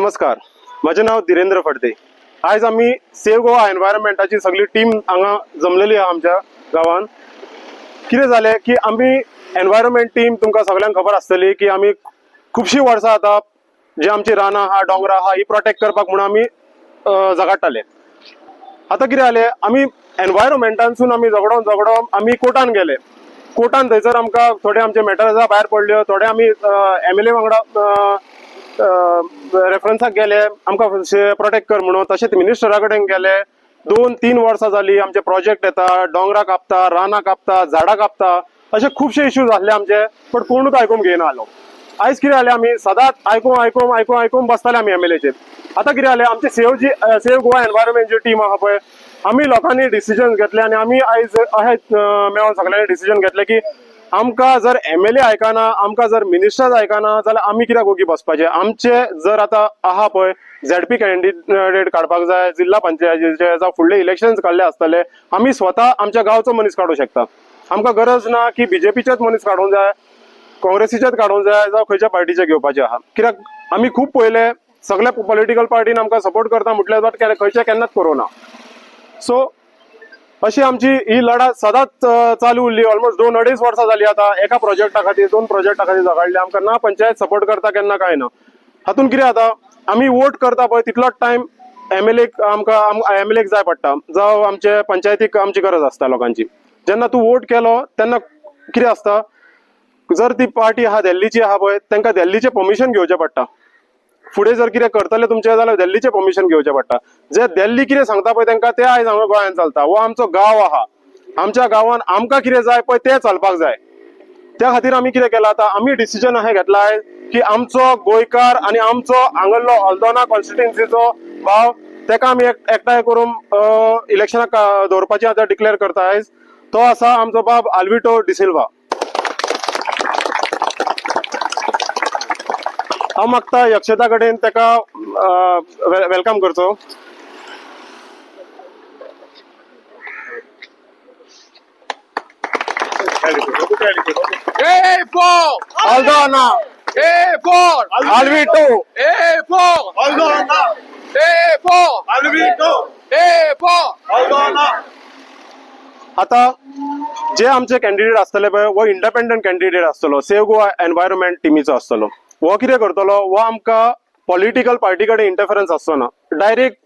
नमस्कार, माझे नाव धीरेंद्र फडते। आज आम्ही सेव्ह गोवा एनवायरमेंटाची सगळी टीम हांगा जमलेली आहा आमच्या गावान। कितें जालें की आम्ही एनवायरमेंट टीम तुमकां सगळ्यांक खबर आसतली की आम्ही खूपशी वर्सां आता जे आमची रानां आहा डोंगरां आहा ही प्रोटेक्ट करपाक म्हणून आम्ही झगडटाले। आता कितें जालें, आम्ही एनवायरमेंटानसून आम्ही झगडोन आम्ही कोर्टान गेले। कोर्टान थंयसर आमकां थोडे आमचे मॅटर्स भायर पडल्यो, थोडे आम्ही MLA वांगडा रेफरन्साक गेले आमकां प्रोटेक्ट कर म्हणून। तशेंच मिनिस्टरा कडेन गेले। 2-3 वर्सां जाली आमचे प्रोजेक्ट येता, डोंगरां कापता, रानां कापता, झाडां कापता, असे खूपशे इश्यूज आसले आमचे, पण कोणूच आयकूंक घेयना आलो। आयज कितें जालें, आमी सदांच आयकून बसताले आमी MLAचेर। आता कितें जालें, आमचे सेव्ह गोवा एनवायरमेंट जी टीम आहा पळय, आमी लोकांनी डिसिजन घेतले आणि आमी आयज अशें मेळोन सगळ्यांनी डिसिजन घेतले की आमकां जर MLA आयकना, आमकां जर मिनिस्टर्स आयकना जाल्यार आमी कित्याक ओगी बसपाचे। आमचे जर आता आहा पळय ZP कॅन्डिडेट काडपाक जाय, जिल्हा पंचायतीचे जावं फुडले इलेक्शन्स काडले आसतले, आमी स्वता आमच्या गांवचो मनीस काडूं शकता। आमकां गरज ना की BJPचेच मनीस काडूंक जाय, काँग्रेसीचेच काडूंक जाय जावं खंयच्या पार्टीचे घेवपाचे आहा। कित्याक आमी खूब पयले सगळ्या पॉलिटिकल पार्टीन आमकां सपोर्ट करता म्हटल्यार बट खंयचे केन्नाच करूना। सो अशी आमची ही लढा सदांच चालू उरली। ऑलमोस्ट 2-2.5 वर्सां जाली आता एका प्रोजेक्टा खातीर 2 प्रोजेक्टा खातीर झगडले। आमकां ना पंचायत सपोर्ट करता केन्ना काय ना। हातून कितें जाता, आमी वोट करता पळय तितलोच टायम आमकां MLAक जाय पडटा, जावं आमचे पंचायतीक आमची गरज आसता लोकांची। जेन्ना तूं वोट केलो तेन्ना कितें आसता, जर ती पार्टी आहा दिल्लीची आहा पळय तांकां दिल्लीचें परमिशन घेवचें पडटा। फुडें जर कितें करतले तुमचे जाल्यार दिल्लीचें परमिशन घेवचें पडटा। जे दिल्ली कितें सांगता पळय तांकां ते आयज हांगा गोंयांत चलता। हो आमचो गांव आहा, आमच्या गांवांत आमकां कितें जाय पळय तें चलपाक जाय। त्या खातीर आमी कितें केलां, आता आमी डिसिजन अशें घेतलां की आमचो गोंयकार आनी आमचो हांगरलो हल्दोणा कॉन्स्टिट्युएन्सीचो भाव ताका आमी एकठांय करून इलेक्शनाक दवरपाचें आतां डिक्लेअर करता। आयज तो आसा आमचो बाब आल्विटो डिसिल्वा। हांव मागता यक्षता कडेन ताका वेलकम करचो। A for Aldona, A for Alvito, A for Aldona, A for Alvito, A for Aldona। आता जे आमचे कॅन्डिडेट आसतले पळय वो इंडिपेंडंट कॅन्डिडेट आसतलो, सेव्ह गोवा एनवायरमेंट टिमीचो आसतलो। वो कितें करतलो, वो आमकां पॉलिटिकल पार्टी कडेन इंटरफरन्स आसचो डायरेक्ट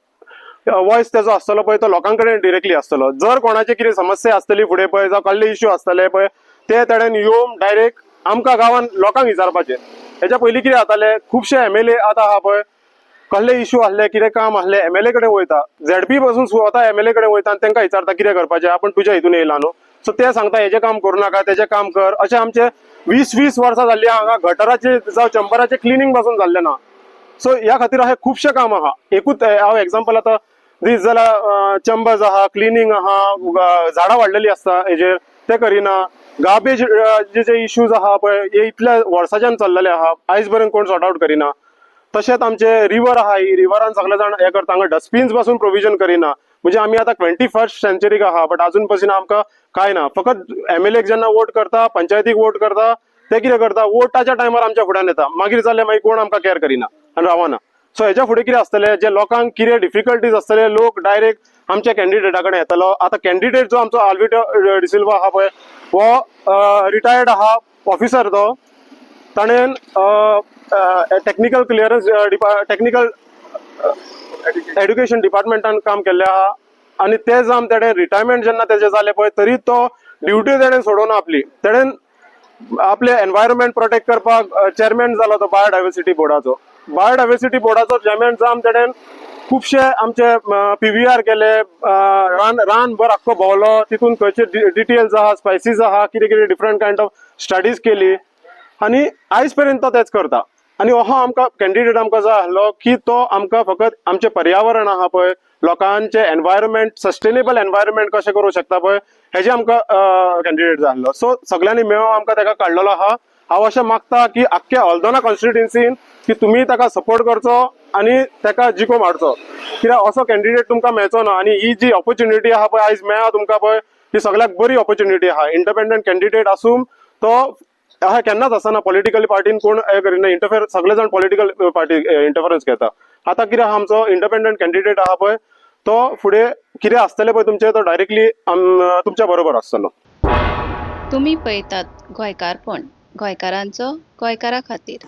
वॉयस तेजो आसतलो पळय तो लोकां कडेन डिरेक्टली आसतलो। जर कोणाची कितें समस्या आसतली फुडें पळय जावं कसले इश्यू आसतले पळय ते तेणेन येवन डायरेक्ट आमकां गांवांत लोकांक विचारपाचे। हेच्या पयलीं कितें जातालें, खुबशे MLA आतां आहा पळय कसले इश्यू आसले कितें काम आसलें MLA कडेन वयता, ZP पासून स्वता MLA कडेन वयता आनी तांकां विचारता कितें करपाचें, आपण तुज्या हितून येयला न्हू। सो ते सांगता हेजें काम करूं नाका तेजें काम कर। अशें आमचे 20-20 वर्सां जाल्ली हांगा गटराचे जावं चंबराचे क्लिनींग पासून जाल्लें ना। सो ह्या खातीर अशें खुबशे काम आहा। एकूच हांव एग्जांपल आतां दीस जाल्यार चंबर्स आहा, क्लिनींग आहा, झाडां वाडलेलीं आसता हेजेर ते करिना। गार्बेज जे इश्यूज आहा पळय हे इतल्या वर्साच्यान चल्लेले आहा, आयज पर्यंत कोण सॉर्ट आउट करिना। तशेंच आमचे रिवर आहा, ही रिवरान सगळे जाण हे करता, हांगा डस्टबिन्स पासून प्रोविजन करिना। म्हणजे आमी आतां 21st सेंचुरीक आहा बट आजून पासून आमकां काय ना। फकत MLAक जेन्ना वोट करता, पंचायतीक वोट करता, ते कितें करता वोटाच्या टायमार आमच्या फुड्यान येता, मागीर जाल्यार मागीर कोण आमकां केअर करिना आनी रावना। सो हेच्या फुडें कितें आसतलें, जे लोकांक कितें डिफिकल्टीज आसतले लोक डायरेक्ट आमच्या कॅन्डिडेटा कडेन येतलो। आतां कॅन्डिडेट जो आमचो आल्विटो डिसिल्वा आहा पळय वो रिटायर्ड आहा ऑफिसर तो। ताणेन टेक्निकल क्लियरन्स टेक्निकल एड्युकेशन डिपार्टमेंटान काम केल्लें आहा आनी ते जावन तेणें रिटायरमेंट जेन्ना तेजें जालें पळय तरी तो ड्युटी तेणें सोडूना आपली। तेणेन आपले एनवायरमेंट प्रोटेक्ट करपाक चेअरमॅन जालो तो बायोडायवर्सिटी बोर्डाचो। बायोडायवर्सिटी बोर्डाचो चेअरमॅन जावन तेणेन खुबशे आमचे PVR केले, रान भर आख्खो भोंवलो, तितून खंयचे डिटेल्स आहा, स्पायसीस आहा, कितें कितें डिफरंट कायंड ऑफ स्टडीज केली आनी आयज पर्यंत तो तेच करता। आनी हो आमकां कॅन्डिडेट आमकां जाय आसलो की तो आमकां फकत आमचें पर्यावरण आहा पळय, लोकांचे एनवायरमेंट सस्टेनेबल एनवायरमेंट कशें करूं शकता पळय हेजे आमकां कॅन्डिडेट जाय आसलो। सो सगळ्यांनी मेळून आमकां ताका काडलेलो आहा। हांव अशें मागता की आख्ख्या हल्दोणा कॉन्स्टिट्युएन्सीन की तुमी ताका सपोर्ट करचो आनी ताका जिखून हाडचो, कित्याक असो कॅन्डिडेट तुमकां मेळचो ना। आनी ही जी ऑपॉर्च्युनिटी आहा पळय आयज मेळ्ळा तुमकां पळय ही सगळ्याक बरी ऑपॉर्च्युनिटी आहा। इंडिपेंडंट कॅन्डिडेट आसून तो हा केन्नाच आसना पॉलिटिकल पार्टीन कोण हे करिना इंटरफेर सगळे जाण पॉलिटिकल पार्टी इंटरफरन्स घेता. आतां कितें आहा आमचो इंडिपेंडंट कॅन्डिडेट आहा पळय तो फुडें कितें आसतलें पळय तुमचें तो डायरेक्टली तुमच्या बरोबर आसतलो. तुम्ही पळयतात गोंयकारपण गोंयकारांचो गोंयकारा खातीर.